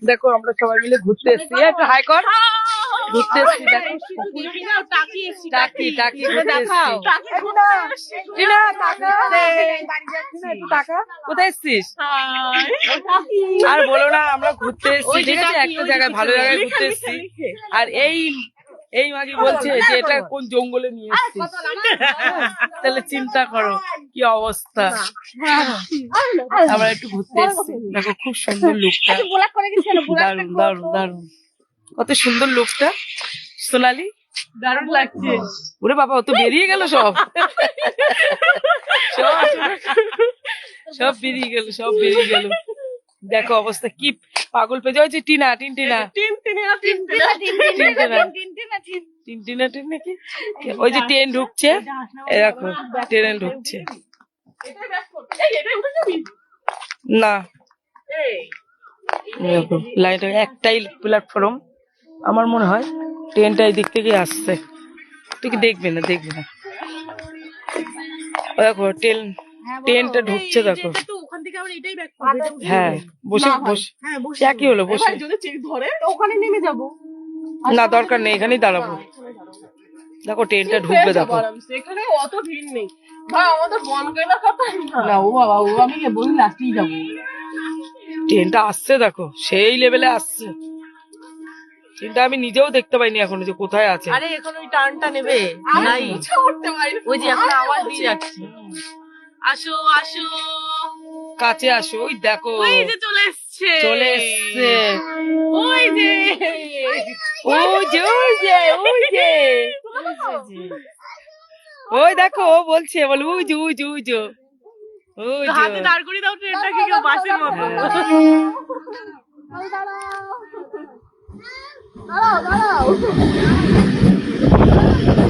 দেখো আমরা সবাই মিলে ঘুরতে এসেছি, একটু হাই কর। ঘুরতে এসেছি, দেখো টাকি টাকি ঘুরতে এসেছি। টিনা টাকা, একটু টাকা। কোথায় এসেছিস? আর বলো না, আমরা ঘুরতে এসেছি, ঠিক আছে, একটা জায়গায় ভালো জায়গায় ঘুরতে এসেছি। আর এই মাগি বলছে যে এটা কোন জঙ্গলে নিয়ে এসেছিস। তাহলে চিন্তা করো কি অবস্থা। আমরা একটু ঘুরতে এসেছি, দেখো খুব সুন্দর লোকটা, দারুন দারুন দারুন, কত সুন্দর লোকটা। সোনালি দারুণ লাগছে। ওরে বাবা, ও তো বেরিয়ে গেল সব, সব বেরিয়ে গেল, সব বেরিয়ে গেল। দেখো অবস্থা কি পাগল পেয়ে যাচ্ছে। টিনা টিনটিনা টিনটিনা টিন নাকি, ওই যে ট্রেন ঢুকছে, দেখো ট্রেন ঢুকছে না, লাইট একটাই প্ল্যাটফর্ম আমার মনে হয়, ট্রেনটা এই দিক থেকে আসছে। তুই কি দেখবি না, দেখবি না, দেখো ট্রেনটা ঢুকছে, দেখো। হ্যাঁ বসে বসে কি হলো, বসে ওখানে নেমে যাবো। না দরকার নেই, এখানেই দাঁড়াবো। দেখো ট্রেনটা ঢুকবে, দেখো এখানে অত ভিড় নেই ভাই, আমাদের মন কেনা কথা না। ও বাবা, ও আমি বলি লাস্টেই যাবো। ট্রেনটা আসছে, দেখো সেই লেভেলে আসছে। ট্রেনটা আমি নিজেও দেখতে পাইনি এখনো যে কোথায় আছে। আরে এখন ওই টার্নটা নেবে নাই, ওই যে একটা আওয়াজ দিয়ে যাচ্ছে। আসো আসো, কাছে আসো, ওই দেখো, ওই যে চলে এসছে, চলে এসছে, ওই যে ওই যে ওই যে ওই যে ওই দেখো, ও বলছে, বল ওই যে ওই যে ওই যে ওই যে। হাতে দাঁড় করিয়ে দাও ট্রেনটাকে, কেউ বাসের মতো।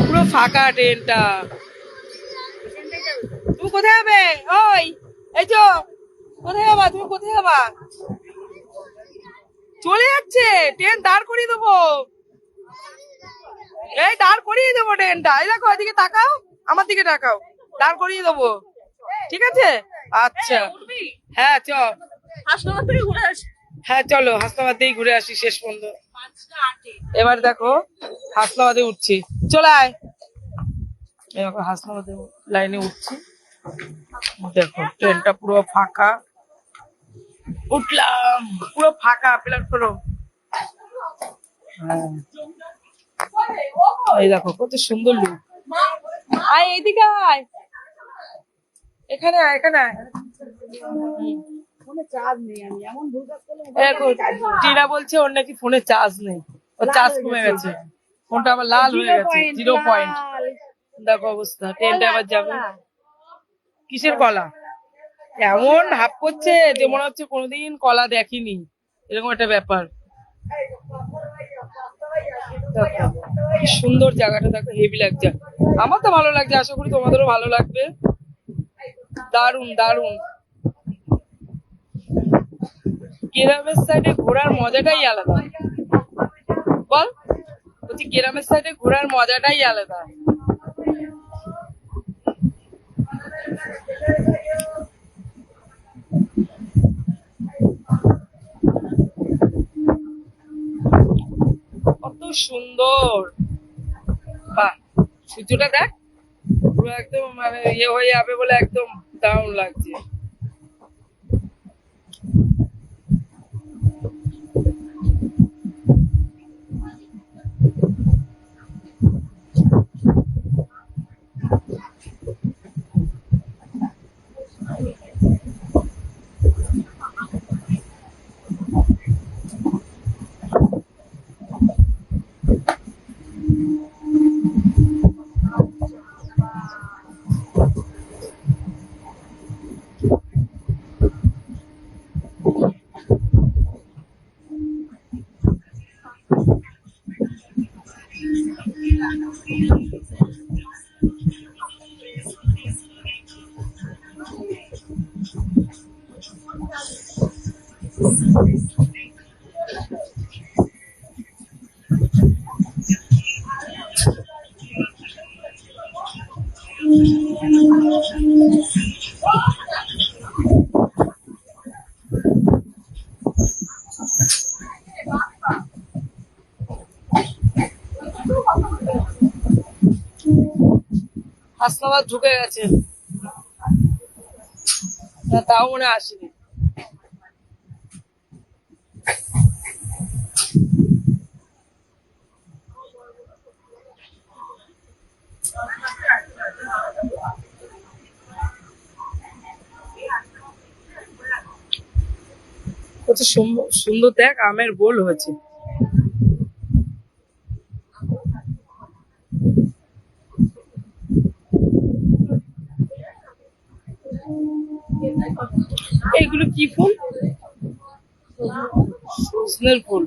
পুরো ফাঁকা ট্রেনটা। তুমি কোথায় যাবে? ওই এই তো, কোথায় যাবা তুমি, কোথায় যাবা? চলে যাচ্ছে ট্রেন, দাঁড় করিয়ে দেবো, এই দাঁড় করিয়ে দেবো ট্রেনটা। এই দেখো এদিকে তাকাও, আমার দিকে তাকাও, দাঁড় করিয়ে দেবো, ঠিক আছে? আচ্ছা হ্যাঁ চ, হাসপাতাল থেকে ঘুরে আসি। হ্যাঁ চলো হাসনাবাদ দিয়ে ঘুরে আসি শেষ পর্যন্ত। এবার দেখো হাসনাবাদে উঠছি, চলে আয়। দেখো হাসনাবাদে লাইনে উঠছি, দেখো ট্রেনটা পুরো ফাঁকা। উঠলাম, পুরো ফাঁকা প্ল্যাটফর্ম। হ্যাঁ এই দেখো কত সুন্দর লুক। আয় এদিকে আয়, এখানে আয়, এখানে আয়। দেখো টিনা বলছে ওর নাকি ফোনে চার্জ নেই, ওর চার্জ কমে গেছে, ফোনটা আবার লাল হয়ে গেছে, 0 পয়েন্ট। দেখো অবস্থা, ট্রেনটা আবার যাবে। কিসের কলা? এমন ভাব করছে যে মনে হচ্ছে কোনোদিন কলা দেখিনি, এরকম একটা ব্যাপার। দেখো কি সুন্দর জায়গাটা, দেখো হেভি লাগছে, আমার তো ভালো লাগছে, আশা করি তোমাদেরও ভালো লাগবে। দারুন দারুন, গ্রামের সাইডে ঘোরার মজাটাই আলাদা, বল বলছি, গ্রামের সাইডে ঘোরার মজাটাই আলাদা। কত সুন্দর, বাহ সূর্যটা দেখ, পুরো একদম মানে ইয়ে হয়ে যাবে বলে একদম দারুণ লাগছে। হাসনাবাদ ঢুকে গেছে, না তাও মনে হয় আসেনি। কত সুন্দর দেখ আমের বোল হয়েছে। এইগুলো কি ফুল? সজনের ফুল।